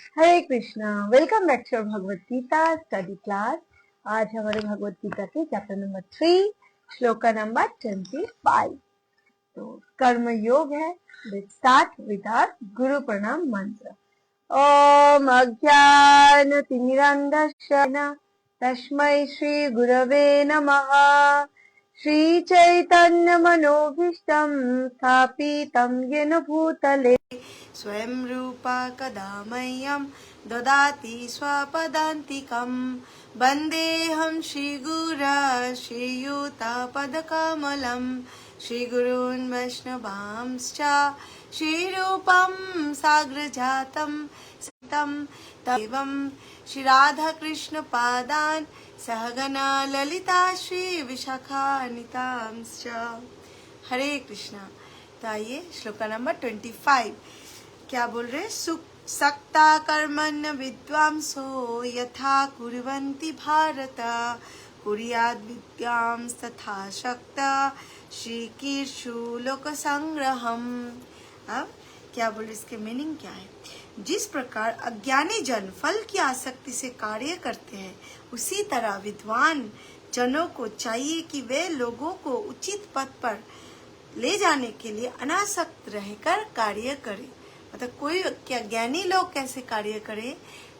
Hare Krishna. Welcome back to Bhagavad Gita study class. आज हमारे भगवत गीता के चैप्टर नंबर 3 श्लोका नंबर 25। तो कर्म योग है। लेट्स स्टार्ट विद आवर गुरु प्रणाम मंत्र। ओम अज्ञान तिमिरन्धस्य तस्मै श्री गुरवे नमः। श्री चैतन्य मनोभीष्टं स्थापितं येन भूतले स्वयं रूपा कदा मह्यं ददाति स्वपदान्तिकं। वन्देऽहं श्रीगुरा श्रीयुतापदकमलं। श्रीगुरून् वैष्णवांश्च श्रीरूपं साग्रजातं सितं तमेवं श्रीराधाकृष्णपादान् सहगना ललिता श्रीविशाखान्वितांश्च। हरे कृष्णा। तो आइए श्लोका नंबर 25 क्या बोल रहे? सक्ता कर्मण्य विद्वांसो यथा कुर्वन्ति भारत कुर्याद् विद्यां तथा शक्ता श्रीकीर्षु लोक संग्रहम। अब क्या बोल रहे, इसके मीनिंग क्या है? जिस प्रकार अज्ञानी जन फल की आसक्ति से कार्य करते हैं, उसी तरह विद्वान जनों को चाहिए कि वे लोगों को उचित पथ पर ले जाने के लिए अनासक्त रहकर कार्य करे। मतलब कोई क्या ज्ञानी लोग कैसे कार्य करे,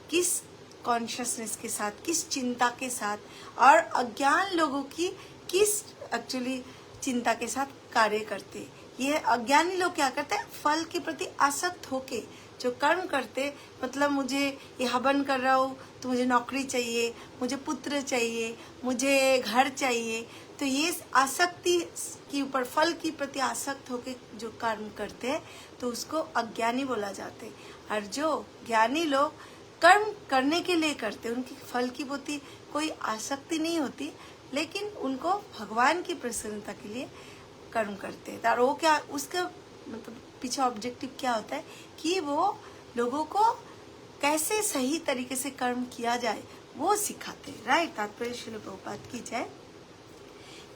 किस कॉन्शियसनेस के साथ, किस चिंता के साथ, और अज्ञान लोगों की किस एक्चुअली चिंता के साथ कार्य करते। ये अज्ञानी लोग क्या करते हैं? फल के प्रति आसक्त होके जो कर्म करते, मतलब मुझे ये हवन कर रहा हूँ तो मुझे नौकरी चाहिए, मुझे पुत्र चाहिए, मुझे घर चाहिए, तो ये आसक्ति के ऊपर फल की प्रति आसक्त होके जो कर्म करते हैं तो उसको अज्ञानी बोला जाते हैं। और जो ज्ञानी लोग कर्म करने के लिए करते, उनकी फल की प्रति कोई आसक्ति नहीं होती, लेकिन उनको भगवान की प्रसन्नता के लिए कर्म करते हैं। और वो क्या, उसका मतलब पीछे ऑब्जेक्टिव क्या होता है कि वो लोगों को कैसे सही तरीके से कर्म किया जाए वो सिखाते हैं। राइट। तात्पर्य श्रील प्रभुपाद की जय।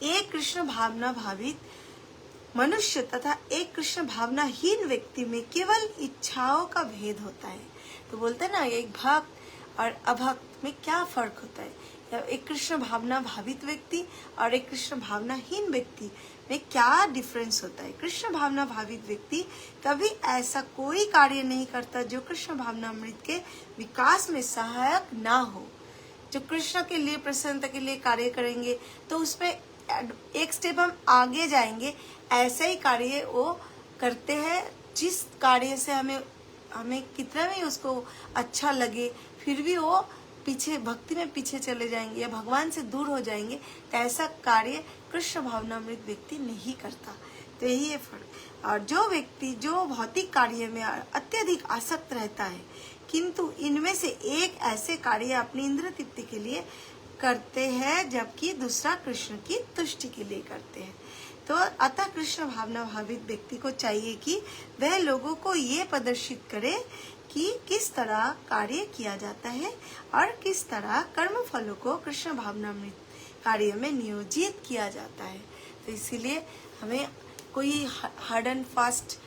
एक कृष्ण भावना भावित मनुष्य तथा एक कृष्ण भावनाहीन व्यक्ति में केवल इच्छाओं का भेद होता है। तो बोलते हैं ना, एक भक्त और अभक्त में क्या फर्क होता है, या एक कृष्ण भावना भावित व्यक्ति और एक कृष्ण भावनाहीन व्यक्ति में क्या डिफरेंस होता है। कृष्ण भावना भावित व्यक्ति कभी ऐसा कोई कार्य नहीं करता जो कृष्ण भावनामृत के विकास में सहायक ना हो। जो कृष्ण के लिए, प्रसन्नता के लिए कार्य करेंगे तो उसमें एक स्टेप हम आगे जाएंगे। ऐसा ही कार्य वो करते हैं जिस कार्य से हमें कितना भी उसको अच्छा लगे, फिर भी वो पीछे भक्ति में पीछे चले जाएंगे या भगवान से दूर हो जाएंगे। तो ऐसा कार्य कृष्ण भावनामृत व्यक्ति नहीं करता। तो यही है फर्क। और जो व्यक्ति जो भौतिक कार्य में अत्यधिक आसक्त रहता है, किंतु इनमें से एक ऐसे कार्य अपनी इंद्र तृप्ति के लिए करते हैं जबकि दूसरा कृष्ण की तुष्टि के लिए करते हैं। तो अतः कृष्ण भावना भावित व्यक्ति को चाहिए कि वह लोगों को ये प्रदर्शित करे कि किस तरह कार्य किया जाता है और किस तरह कर्म फलों को कृष्ण भावनामृत कार्य में नियोजित किया जाता है। तो इसीलिए हमें कोई हार्ड एंड फास्ट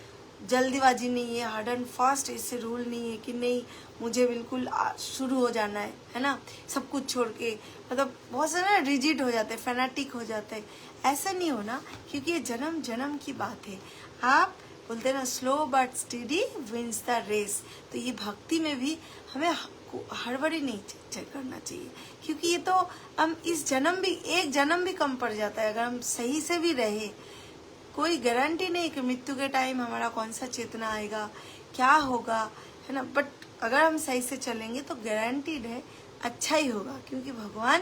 जल्दीबाजी नहीं है, हार्ड एंड फास्ट ऐसे रूल नहीं है कि नहीं मुझे बिल्कुल शुरू हो जाना है ना, सब कुछ छोड़ के। मतलब बहुत सारे रिजिड हो जाते हैं, फैनाटिक हो जाते हैं। ऐसा नहीं होना, क्योंकि ये जन्म जन्म की बात है। आप बोलते हैं ना, slow but steady wins the race. तो ये भक्ति में भी हमें हड़बड़ी नहीं करना चाहिए, क्योंकि ये तो हम इस जन्म भी, एक जन्म भी कम पड़ जाता है अगर हम सही से भी रहे। कोई गारंटी नहीं कि मृत्यु के टाइम हमारा कौन सा चेतना आएगा, क्या होगा, है ना। बट अगर हम सही से चलेंगे तो गारंटीड है अच्छा ही होगा, क्योंकि भगवान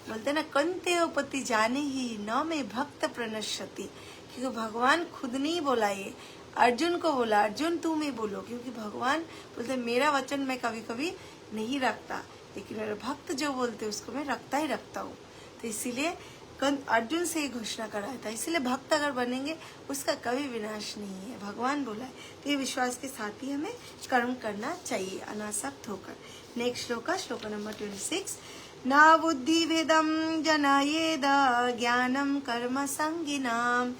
बोलते हैं ना, कंतेपति जाने ही न में भक्त प्रणश्यति। क्योंकि भगवान खुद नहीं बोला, ये अर्जुन को बोला, अर्जुन तुम ही बोलो। क्योंकि भगवान बोलते मेरा वचन मैं कभी कभी नहीं रखता, लेकिन मेरे भक्त जो बोलते उसको मैं रखता ही रखता हूँ। तो इसीलिए अर्जुन से ही घोषणा कराया था। इसलिए भक्त अगर बनेंगे उसका कभी विनाश नहीं है, भगवान बोला है। तो ये विश्वास के साथ ही हमें कर्म करना चाहिए अनासक्त होकर। नेक्स्ट श्लोक नंबर 26। न बुद्धि भेदम जनायेद ज्ञानम कर्म संगिनाम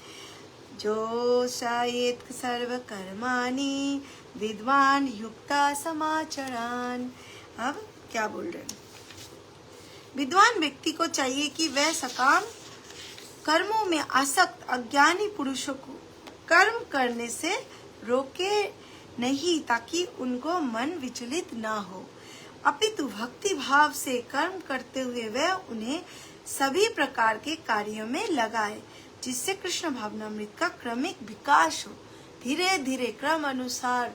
जो शायेत सर्व कर्माणि विद्वान युक्ता समाचरान। अब क्या बोल रहे हैं? विद्वान व्यक्ति को चाहिए कि वह सकाम कर्मों में आसक्त अज्ञानी पुरुषों को कर्म करने से रोके नहीं, ताकि उनको मन विचलित ना हो, अपितु भक्ति भाव से कर्म करते हुए वह उन्हें सभी प्रकार के कार्यों में लगाए, जिससे कृष्ण भावनामृत का क्रमिक विकास हो। धीरे धीरे क्रम अनुसार,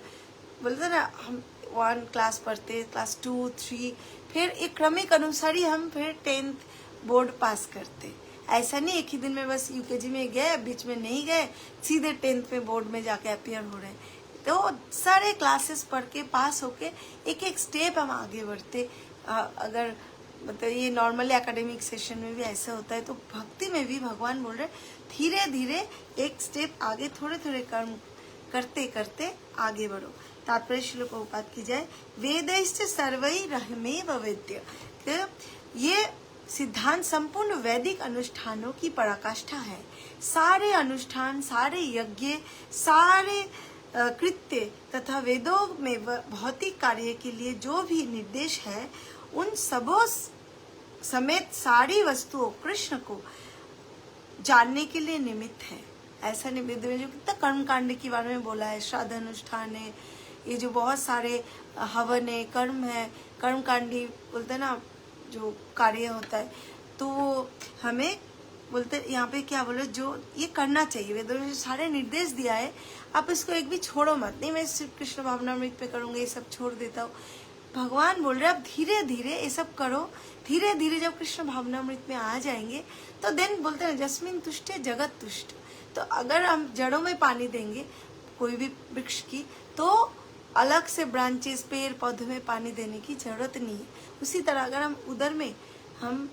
बोलते ना हम 1 क्लास पढ़ते, क्लास 2, 3, फिर एक क्रमिक अनुसार ही हम फिर 10th बोर्ड पास करते। ऐसा नहीं एक ही दिन में बस यूकेजी में गए, बीच में नहीं गए, सीधे 10th में बोर्ड में जाके अपियर हो रहे हैं। तो सारे क्लासेस पढ़ के पास होके एक एक स्टेप हम आगे बढ़ते। अगर मतलब ये नॉर्मली एकेडमिक सेशन में भी ऐसा होता है, तो भक्ति में भी भगवान बोल रहे धीरे धीरे एक स्टेप आगे, थोड़े थोड़े कर्म करते करते आगे बढ़ो। तात्पर्य श्लोक उपात की जाए, वेदैश्च सर्वै रहमेव वेद्य। ये सिद्धांत संपूर्ण वैदिक अनुष्ठानों की पराकाष्ठा है। सारे अनुष्ठान, सारे यज्ञ, सारे कृत्य तथा वेदों में भौतिक कार्य के लिए जो भी निर्देश है, उन सबों समेत सारी वस्तुओं कृष्ण को जानने के लिए निमित्त है। ऐसा नहीं, वेद में जो कितना कर्म कांड के बारे में बोला है, श्राद्ध अनुष्ठान है, ये जो बहुत सारे हवन है, कर्म है, कर्म कांडी बोलते हैं ना जो कार्य होता है, तो हमें बोलते यहाँ पे क्या बोले, जो ये करना चाहिए। वेदों में जो सारे निर्देश दिया है, आप इसको एक भी छोड़ो मत। नहीं मैं सिर्फ कृष्ण भावनामृत पे करूंगा, ये सब छोड़ देता हूँ। भगवान बोल रहे आप धीरे धीरे ये सब करो। धीरे धीरे जब कृष्ण भावनामृत में आ जाएंगे तो देन बोलते हैं जस्मिन तुष्टे जगत तुष्ट। तो अगर हम जड़ों में पानी देंगे कोई भी वृक्ष की, तो अलग से ब्रांचेस, पेड़ पौधों में पानी देने की जरूरत नहीं है। उसी तरह अगर हम उधर में हम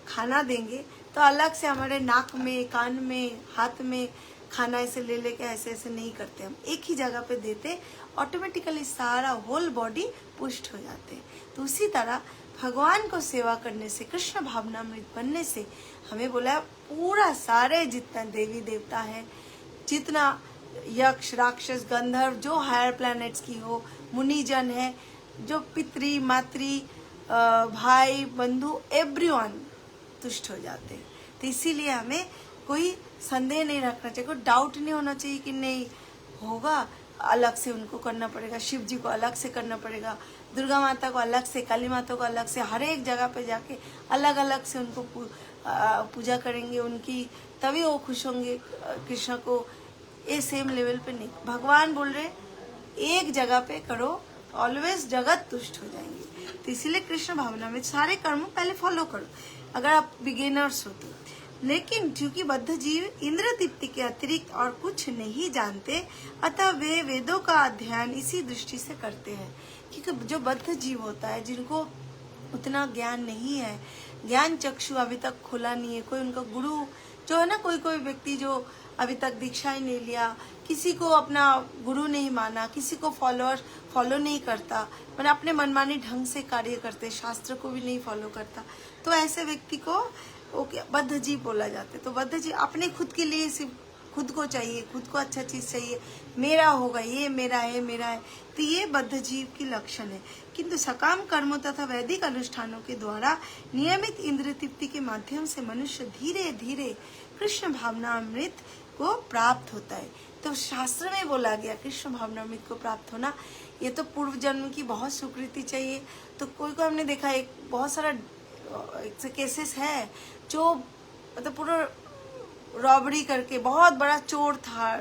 खाना देंगे तो अलग से हमारे नाक में, कान में, हाथ में खाना ऐसे ले लेके ऐसे ऐसे नहीं करते, हम एक ही जगह पे देते, ऑटोमेटिकली सारा होल बॉडी पुष्ट हो जाते हैं। तो उसी तरह भगवान को सेवा करने से, कृष्ण भावनामृत बनने से हमें बोला पूरा सारे जितना देवी देवता है, जितना यक्ष राक्षस गंधर्व, जो हायर प्लैनेट्स की हो, मुनिजन है, जो पितरी मातृ भाई बंधु, एवरीवन तुष्ट हो जाते हैं। तो इसीलिए हमें कोई संदेह नहीं रखना चाहिए, कोई डाउट नहीं होना चाहिए कि नहीं होगा, अलग से उनको करना पड़ेगा, शिव जी को अलग से करना पड़ेगा, दुर्गा माता को अलग से, काली माता को अलग से, हर एक जगह पे जाके अलग अलग से उनको पूजा करेंगे उनकी, तभी वो खुश होंगे कृष्ण को। ये सेम लेवल पे नहीं, भगवान बोल रहे एक जगह पे करो, ऑलवेज जगत तुष्ट हो जाएंगे। तो इसीलिए कृष्ण भावना में सारे कर्म पहले फॉलो करो अगर आप बिगिनर्स हो तो। लेकिन क्योंकि बद्ध जीव इंद्र तृप्ति के अतिरिक्त और कुछ नहीं जानते, अतः वे वेदों का अध्ययन इसी दृष्टि से करते हैं। क्योंकि जो बद्ध जीव होता है, जिनको उतना ज्ञान नहीं है, ज्ञान चक्षु अभी तक खुला नहीं है, कोई उनका गुरु जो है ना, कोई कोई व्यक्ति जो अभी तक दीक्षा ही नहीं लिया, किसी को अपना गुरु नहीं माना, किसी को फॉलो नहीं करता, मैंने अपने मनमानी ढंग से कार्य करते, शास्त्र को भी नहीं फॉलो करता, तो ऐसे व्यक्ति को बद्ध जीव बोला जाता है। तो बद्ध जीव अपने खुद के लिए सिर्फ खुद को चाहिए, खुद को अच्छा चीज चाहिए, मेरा होगा, ये मेरा है, मेरा है, तो ये बद्ध जीव की लक्षण है। किंतु सकाम कर्मों तथा वैदिक अनुष्ठानों के द्वारा नियमित इंद्र तृप्ति के माध्यम से मनुष्य धीरे धीरे कृष्ण भावनामृत को प्राप्त होता है। तो शास्त्र में बोला गया कृष्ण भावनामृत को प्राप्त होना, ये तो पूर्व जन्म की बहुत सुकृति चाहिए। तो कोई को हमने देखा, एक बहुत सारा केसेस है जो मतलब पूरा रॉबरी करके, बहुत बड़ा चोर था,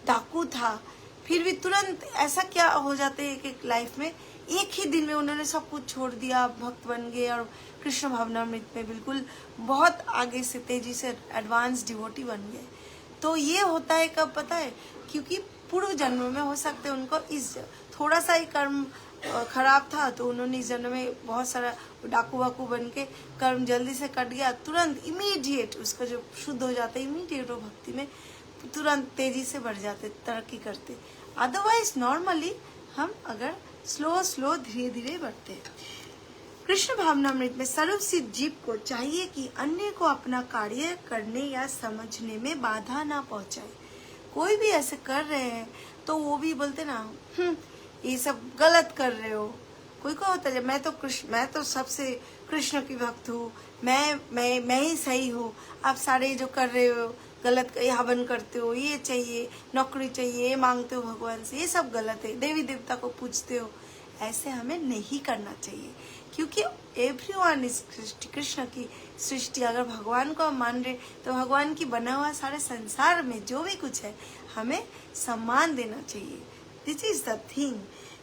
डाकू था, फिर भी तुरंत ऐसा क्या हो जाते है एक लाइफ में, एक ही दिन में उन्होंने सब कुछ छोड़ दिया, भक्त बन गए और कृष्ण भावनामृत में बिल्कुल बहुत आगे से तेजी से एडवांस डिवोटी बन गए। तो ये होता है कब पता है, क्योंकि पूर्व जन्म में हो सकते हैं उनको इस थोड़ा सा ही कर्म खराब था, तो उन्होंने इस जन्म में बहुत सारा डाकू वाकू बन के कर्म जल्दी से कट गया, तुरंत इमीडिएट उसका जो शुद्ध हो जाता है, इमीडिएट वो भक्ति में तुरंत तेजी से बढ़ जाते, तरक्की करते। अदरवाइज नॉर्मली हम अगर स्लो धीरे धीरे बढ़ते हैं। कृष्ण भावनामृत में सर्वसिद्ध जीव को चाहिए कि अन्य को अपना कार्य करने या समझने में बाधा ना पहुंचाए। कोई भी ऐसे कर रहे हैं तो वो भी बोलते ना ये सब गलत कर रहे हो। कोई को होता है जब मैं तो सबसे कृष्ण की भक्त हूँ, मैं ही सही हूँ, आप सारे जो कर रहे हो गलत, ये हवन करते हो, ये चाहिए, नौकरी चाहिए, ये मांगते हो भगवान से, ये सब गलत है, देवी देवता को पूजते हो, ऐसे हमें नहीं करना चाहिए। क्योंकि एवरीवन इज सृष्टि, कृष्ण की सृष्टि। अगर भगवान को हम मान रहे तो भगवान की बना हुआ सारे संसार में जो भी कुछ है हमें सम्मान देना चाहिए। This is the thing.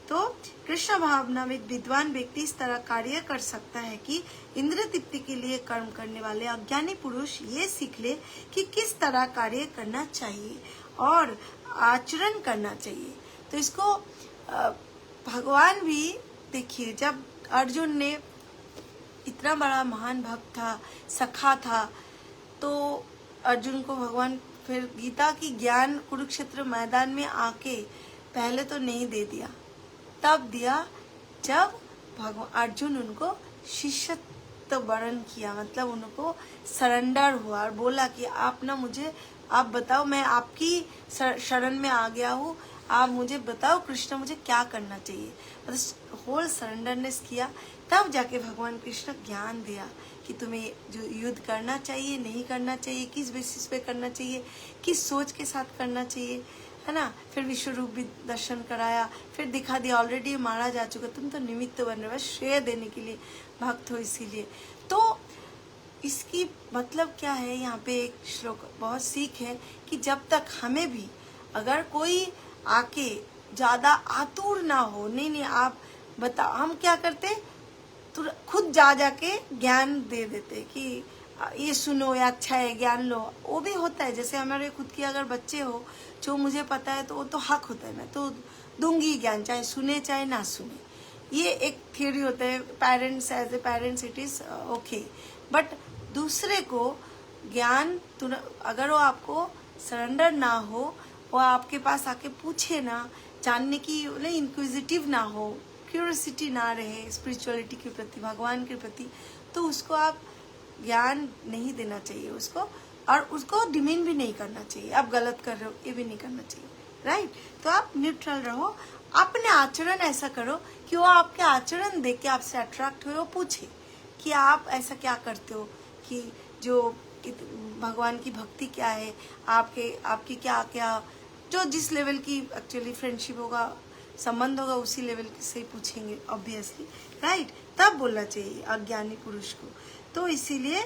तो कृष्ण भावना में विद्वान व्यक्ति इस तरह कार्य कर सकता है कि इंद्र तृप्ति के लिए कर्म करने वाले अज्ञानी पुरुष ये सीख ले कि किस तरह कार्य करना चाहिए और आचरण करना चाहिए। तो इसको भगवान भी देखिए, जब अर्जुन ने इतना बड़ा महान भक्त था, सखा था, तो अर्जुन को भगवान फिर गीता की ज्ञान कुरुक्षेत्र मैदान में आके पहले तो नहीं दे दिया, तब दिया जब भगवान अर्जुन उनको शिष्यत्व वरण किया, मतलब उनको सरेंडर हुआ और बोला कि आप ना मुझे, आप बताओ, मैं आपकी शरण में आ गया हूँ, आप मुझे बताओ कृष्ण मुझे क्या करना चाहिए। मतलब होल सरेंडरनेस किया, तब जाके भगवान कृष्ण ज्ञान दिया कि तुम्हें जो युद्ध करना चाहिए, नहीं करना चाहिए, किस बेसिस पे करना चाहिए, किस सोच के साथ करना चाहिए, है ना। फिर विश्व रूप भी दर्शन कराया, फिर दिखा दिया ऑलरेडी मारा जा चुका, तुम तो निमित्त बन रहे हो, श्रेय देने के लिए भक्त हो। इसीलिए तो इसकी मतलब क्या है, यहाँ पे एक श्लोक बहुत सीख है कि जब तक हमें भी अगर कोई आके ज्यादा आतुर ना हो, नहीं आप बताओ, हम क्या करते, तो खुद जाके ज्ञान दे देते कि ये सुनो, ये अच्छा है, ज्ञान लो। वो भी होता है, जैसे हमारे खुद के अगर बच्चे हो, जो मुझे पता है तो वो तो हक होता है, मैं तो दूंगी ज्ञान, चाहे सुने चाहे ना सुने। ये एक थ्योरी होता है, parents as a parents it is okay. But दूसरे को ज्ञान अगर वो आपको सरेंडर ना हो, वो आपके पास आके पूछे ना, जानने की इंक्विजिटिव ना हो, क्यूरियोसिटी ना रहे स्पिरिचुअलिटी के प्रति, भगवान के प्रति, तो उसको आप ज्ञान नहीं देना चाहिए उसको, और उसको डिमीन भी नहीं करना चाहिए। आप गलत कर रहे हो ये भी नहीं करना चाहिए, राइट। तो आप न्यूट्रल रहो, अपने आचरण ऐसा करो कि वो आपके आचरण देख के आपसे अट्रैक्ट हो, पूछे कि आप ऐसा क्या करते हो, कि जो भगवान की भक्ति क्या है, आपकी क्या क्या, जो जिस लेवल की एक्चुअली फ्रेंडशिप होगा, संबंध होगा, उसी लेवल से पूछेंगे ऑब्वियसली, राइट। तब बोलना चाहिए अज्ञानी पुरुष को। तो इसीलिए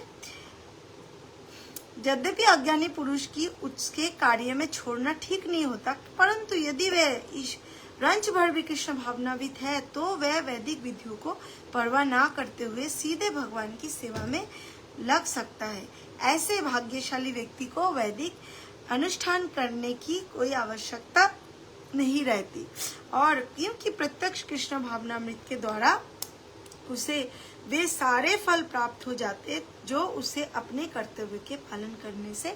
यद्यपि अज्ञानी पुरुष की उसके कार्य में छोड़ना ठीक नहीं होता, परंतु यदि वह रंच भर भी कृष्ण भावनावित है तो वह वैदिक विधियों को परवाह ना करते हुए सीधे भगवान की सेवा में लग सकता है। ऐसे भाग्यशाली व्यक्ति को वैदिक अनुष्ठान करने की कोई आवश्यकता नहीं रहती, और क्योंकि प्रत्यक्ष कृष्ण भावनामृत के द्वारा उसे वे सारे फल प्राप्त हो जाते जो उसे अपने कर्तव्य के पालन करने से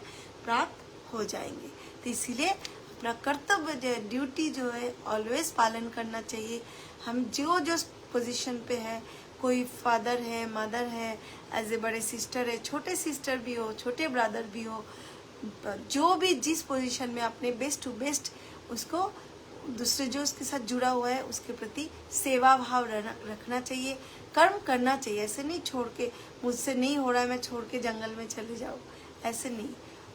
प्राप्त हो जाएंगे। तो इसीलिए अपना कर्तव्य, ड्यूटी जो है ऑलवेज पालन करना चाहिए। हम जो पोजीशन पे है, कोई फादर है, मदर है, एज ए बड़े सिस्टर है, छोटे सिस्टर भी हो, छोटे ब्रदर भी हो, जो भी जिस पोजीशन में अपने बेस्ट टू बेस्ट उसको दूसरे जो उसके साथ जुड़ा हुआ है उसके प्रति सेवा भाव रखना चाहिए, कर्म करना चाहिए। ऐसे नहीं छोड़ के, मुझसे नहीं हो रहा है मैं छोड़ के जंगल में चले जाऊँ, ऐसे नहीं।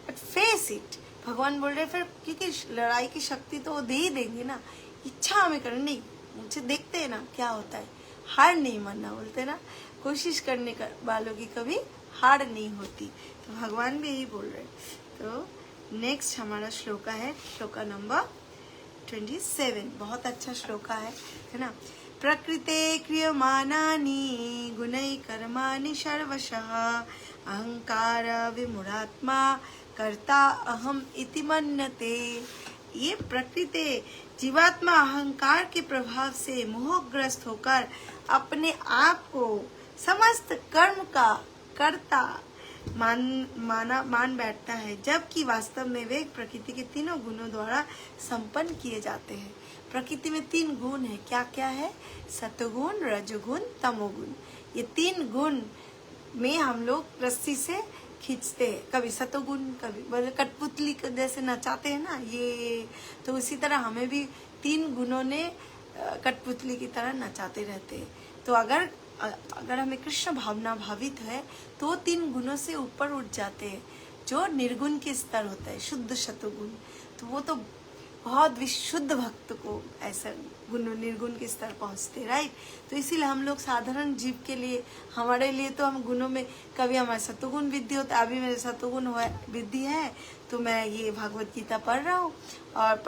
बट फेस इट, भगवान बोल रहे फिर, क्योंकि लड़ाई की शक्ति तो वो दे ही देंगे ना, इच्छा हमें करनी नहीं, मुझे देखते हैं ना क्या होता है, हार नहीं मानना बोलते ना, कोशिश करने वालों की कभी हार नहीं होती। तो भगवान भी यही बोल रहे। तो नेक्स्ट हमारा श्लोका है, श्लोका नंबर 27, बहुत अच्छा श्लोका है ना। प्रकृते क्रियमाणानि गुणै कर्माणि सर्वशः अहंकार विमूढ़ात्मा कर्ता अहम इति मन्यते। ये प्रकृति जीवात्मा अहंकार के प्रभाव से मोहग्रस्त होकर अपने आप को समस्त कर्म का कर्ता मान बैठता है, जबकि वास्तव में वे प्रकृति के तीनों गुणों द्वारा संपन्न किए जाते हैं। प्रकृति में 3 गुण है, क्या क्या है, सतोगुण, रजोगुण, तमोगुण। ये 3 गुण में हम लोग रस्सी से खींचते हैं, कभी सतोगुण, कभी कठपुतली जैसे नचाते हैं ना, ये तो उसी तरह हमें भी 3 गुणों ने कठपुतली की तरह नचाते रहते हैं। तो अगर हमें कृष्ण भावना भावित है तो 3 गुणों से ऊपर उठ जाते हैं, जो निर्गुण के स्तर होता है, शुद्ध शतगुण। तो वो तो बहुत विशुद्ध भक्त को ऐसा गुण निर्गुण के स्तर पहुंचते, राइट। तो इसीलिए हम लोग साधारण जीव के लिए, हमारे लिए तो हम गुणों में कभी हमारे सतोगुण वृद्धि होता है। अभी मेरे सतोगुण वृद्धि है तो मैं ये भागवत गीता पढ़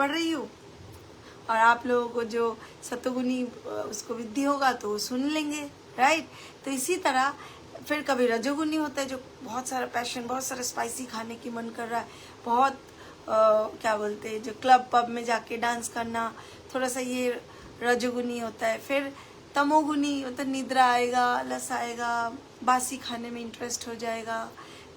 रही हूँ, और आप लोगों को जो सतोगुणी उसको वृद्धि होगा तो वो सुन लेंगे, राइट। तो इसी तरह फिर कभी रजोगुणी होता है, जो बहुत सारा पैशन, बहुत सारा स्पाइसी खाने की मन कर रहा है, बहुत क्या बोलते हैं, जो क्लब पब में जाके डांस करना, थोड़ा सा ये रजोगुणी होता है। फिर तमोगुणी मतलब निद्रा आएगा, आलस आएगा, बासी खाने में इंटरेस्ट हो जाएगा,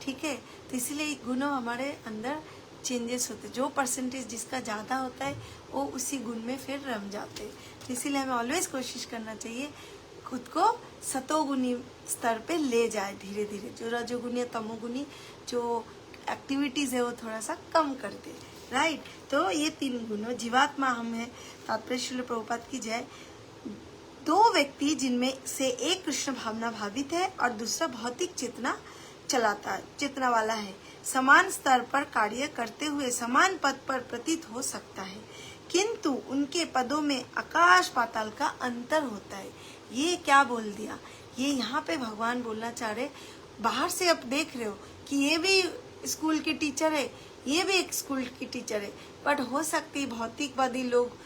ठीक है। तो इसीलिए गुणों हमारे अंदर चेंजेस होते हैं, जो परसेंटेज जिसका ज़्यादा होता है वो उसी गुण में फिर रम जाते हैं। तो इसीलिए हमें ऑलवेज कोशिश करना चाहिए खुद को सतोगुणी स्तर पे ले जाए धीरे धीरे, जो रजोगुणी या तमोगुणी जो एक्टिविटीज है वो थोड़ा सा कम कर दे, राइट। तो ये 3 गुणों, जीवात्मा हम है, तात्पर्य श्रील प्रभुपाद की जय। 2 व्यक्ति जिनमें से एक कृष्ण भावना भावित है और दूसरा भौतिक चेतना वाला है, समान स्तर पर कार्य करते हुए समान पद पर प्रतीत हो सकता है, किंतु उनके पदों में आकाश पाताल का अंतर होता है। ये क्या बोल दिया, ये यहाँ पे भगवान बोलना चाह रहे, बाहर से आप देख रहे हो कि ये भी स्कूल की टीचर है, ये भी एक स्कूल की टीचर है, बट हो सकती भौतिकवादी लोग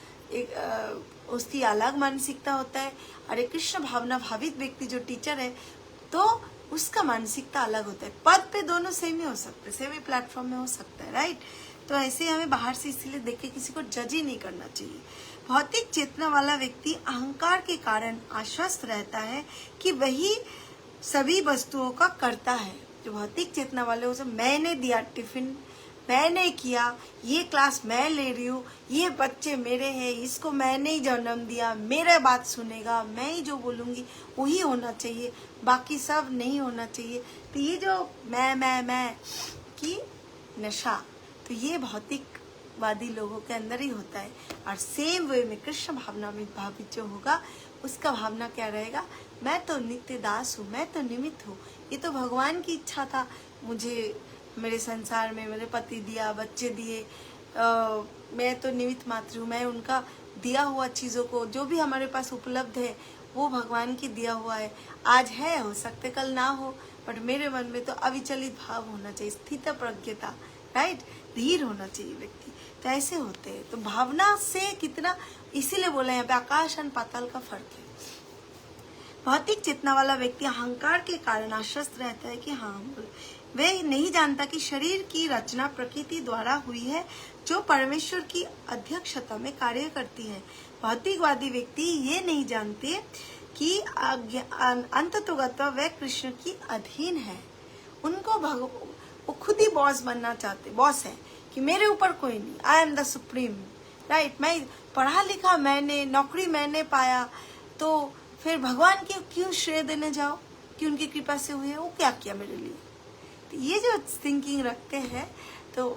उसकी अलग मानसिकता होता है, और एक कृष्ण भावना भावित व्यक्ति जो टीचर है तो उसका मानसिकता अलग होता है। पद पे दोनों सेम ही हो सकते हैं, सेम ही प्लेटफॉर्म में हो सकता है, राइट। तो ऐसे हमें बाहर से इसीलिए देख के किसी को जज ही नहीं करना चाहिए। भौतिक चेतना वाला व्यक्ति अहंकार के कारण आश्वस्त रहता है कि वही सभी वस्तुओं का करता है। जो भौतिक चेतना वाले हो, मैंने दिया टिफिन, मैंने किया, ये क्लास मैं ले रही हूँ, ये बच्चे मेरे हैं, इसको मैंने ही जन्म दिया, मेरा बात सुनेगा, मैं ही जो बोलूँगी वही होना चाहिए, बाकी सब नहीं होना चाहिए। तो ये जो मैं की नशा, तो ये भौतिकवादी लोगों के अंदर ही होता है। और सेम वे में कृष्ण भावना में भावित जो होगा उसका भावना क्या रहेगा, मैं तो नित्य दास हूँ, मैं तो निमित्त हूँ, ये तो भगवान की इच्छा था, मुझे मेरे संसार में मेरे पति दिया, बच्चे दिए, मैं तो निमित्त मात्र हूँ, मैं उनका दिया हुआ चीज़ों को, जो भी हमारे पास उपलब्ध है वो भगवान की दिया हुआ है। आज है, हो सकते कल ना हो, बट मेरे मन में तो अविचलित भाव होना चाहिए, स्थित प्रज्ञता, राइट, धीर होना चाहिए व्यक्ति। तो ऐसे होते हैं। तो भावना से कितना, इसीलिए बोला यहाँ पे आकाश और पाताल का फर्क है। भौतिक चेतना वाला व्यक्ति अहंकार के कारण आश्वस्त रहता है कि हाँ, वह नहीं जानता कि शरीर की रचना प्रकृति द्वारा हुई है, जो परमेश्वर की अध्यक्षता में कार्य करती है। भौतिकवादी व्यक्ति ये नहीं जानते कि अंततोगत्वा वह कृष्ण की अधीन है। उनको वो खुद ही बॉस बनना चाहते, बॉस है कि मेरे ऊपर कोई नहीं, I am the supreme, right. मैं पढ़ा लिखा, मैंने नौकरी मैंने पाया, तो फिर भगवान की क्यों श्रेय देने जाओ कि उनकी कृपा से हुई है, वो क्या किया मेरे लिए। तो ये जो थिंकिंग रखते हैं तो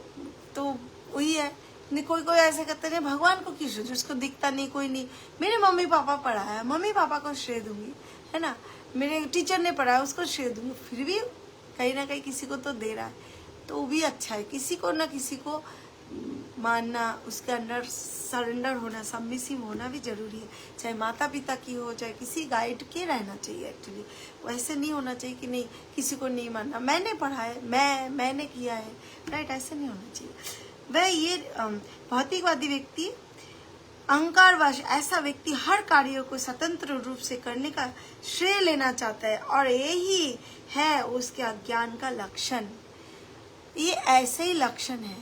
वही है। नहीं, कोई ऐसे कहते हैं भगवान को क्यों श्रेय, जिसको दिखता नहीं, कोई नहीं, मेरे मम्मी पापा पढ़ाया, मम्मी पापा को श्रेय दूंगी, है ना, मेरे टीचर ने पढ़ाया उसको श्रेय दूंगी। फिर भी कहीं ना कहीं किसी को तो दे रहा है, तो वो भी अच्छा है। किसी को ना किसी को मानना, उसके अंदर सरेंडर होना, सबमिसिव होना भी जरूरी है, चाहे माता पिता की हो, चाहे किसी गाइड के रहना चाहिए। एक्चुअली वैसे नहीं होना चाहिए कि नहीं किसी को नहीं मानना, मैंने पढ़ा है, मैंने किया है, राइट, ऐसे नहीं होना चाहिए। वह ये भौतिकवादी व्यक्ति अहंकारवश, ऐसा व्यक्ति हर कार्य को स्वतंत्र रूप से करने का श्रेय लेना चाहता है, और यही है उसके अज्ञान का लक्षण। ये ऐसे ही लक्षण है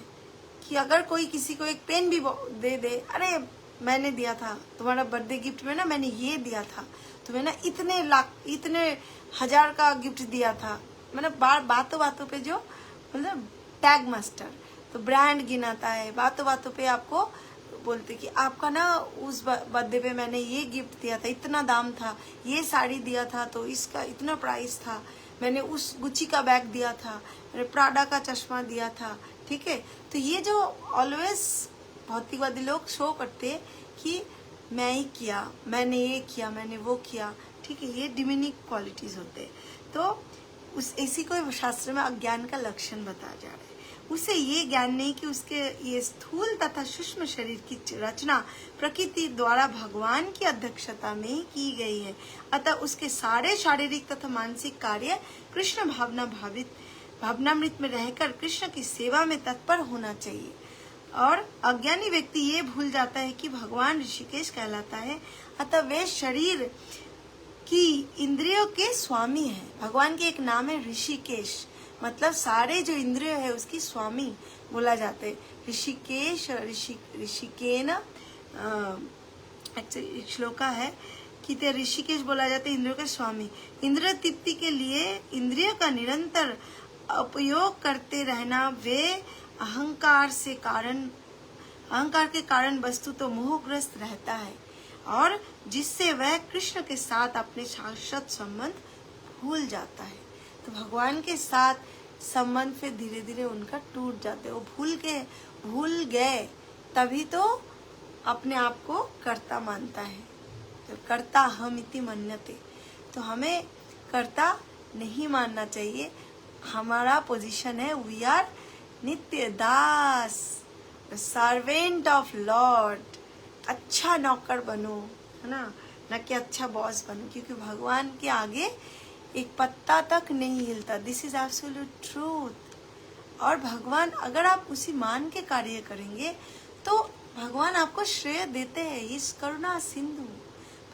कि अगर कोई किसी को एक पेन भी दे दे, अरे मैंने दिया था तुम्हारा बर्थडे गिफ्ट में ना, मैंने ये दिया था तुम्हें ना, इतने हजार का गिफ्ट दिया था, मतलब बातों बातों पे जो मतलब टैग मास्टर, तो ब्रांड गिनाता है, बातों बातों पे आपको बोलते कि आपका ना उस बर्थडे पे मैंने ये गिफ्ट दिया था, इतना दाम था, ये साड़ी दिया था तो इसका इतना प्राइस था, मैंने उस गुच्ची का बैग दिया था, मैंने प्राडा का चश्मा दिया था, ठीक है। तो ये जो ऑलवेज भौतिकवादी लोग शो करते हैं कि मैं ही किया, मैंने ये किया, मैंने वो किया, ठीक है, ये डिमिनिक क्वालिटीज होते हैं। तो उस इसी को शास्त्र में अज्ञान का लक्षण बताया जा रहा है। उसे ये ज्ञान नहीं कि उसके ये स्थूल तथा सूक्ष्म शरीर की रचना प्रकृति द्वारा भगवान की अध्यक्षता में ही की गई है, अतः उसके सारे शारीरिक तथा मानसिक कार्य कृष्ण भावनामृत में रहकर कृष्ण की सेवा में तत्पर होना चाहिए। और अज्ञानी व्यक्ति ये भूल जाता है कि भगवान ऋषिकेश कहलाता है, अतः वे शरीर की इंद्रियों के स्वामी है। भगवान के एक नाम है ऋषिकेश, मतलब सारे जो इंद्रिय है उसकी स्वामी बोला जाता है। ऋषिकेश ऋषिकेन श्लोका है कि ते ऋषिकेश बोला जाता है इंद्रियों के स्वामी। इंद्रिय तृप्ति के लिए इंद्रियों का निरंतर उपयोग करते रहना वे अहंकार के कारण वस्तु तो मोहग्रस्त रहता है, और जिससे वह कृष्ण के साथ अपने शाश्वत संबंध भूल जाता है। तो भगवान के साथ संबंध फिर धीरे धीरे उनका टूट जाते, वो भूल गए तभी तो अपने आप को कर्ता मानता है। तो कर्ता हम इति मन्यते, तो हमें कर्ता नहीं मानना चाहिए। हमारा पोजीशन है वी आर नित्य दास, सर्वेंट ऑफ लॉर्ड। अच्छा नौकर बनो, है ना कि अच्छा बॉस बनो, क्योंकि भगवान के आगे एक पत्ता तक नहीं हिलता। This is absolute truth. और भगवान, अगर आप उसी मान के कार्य करेंगे तो भगवान आपको श्रेय देते हैं। इस करुणा सिंधु,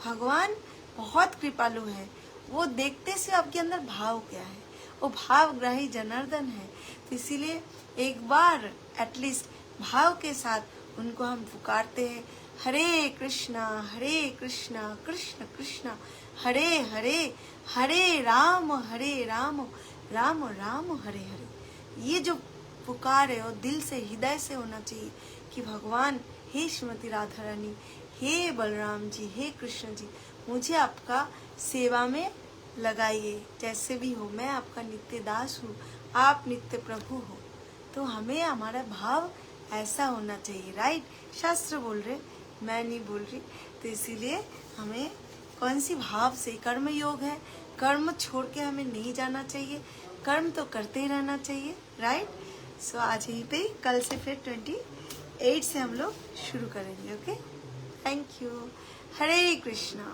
भगवान बहुत कृपालु है। वो देखते से आपके अंदर भाव क्या है, वो भावग्राही जनार्दन है। तो इसीलिए एक बार एटलीस्ट भाव के साथ उनको हम पुकारते हैं, हरे कृष्णा कृष्ण कृष्ण हरे हरे, हरे राम राम राम हरे हरे। ये जो पुकार है वो दिल से, हृदय से होना चाहिए कि भगवान, हे श्रीमती राधा रानी, हे बलराम जी, हे कृष्ण जी, मुझे आपका सेवा में लगाइए, जैसे भी हो। मैं आपका नित्य दास हूँ, आप नित्य प्रभु हो। तो हमें हमारा भाव ऐसा होना चाहिए, राइट? शास्त्र बोल रहे, मैं नहीं बोल रही। तो इसीलिए हमें कौन सी भाव से, कर्म योग है, कर्म छोड़ के हमें नहीं जाना चाहिए, कर्म तो करते ही रहना चाहिए, राइट? सो आज यहीं पे, कल से फिर 28 से हम लोग शुरू करेंगे। Okay, thank you. Hare Krishna.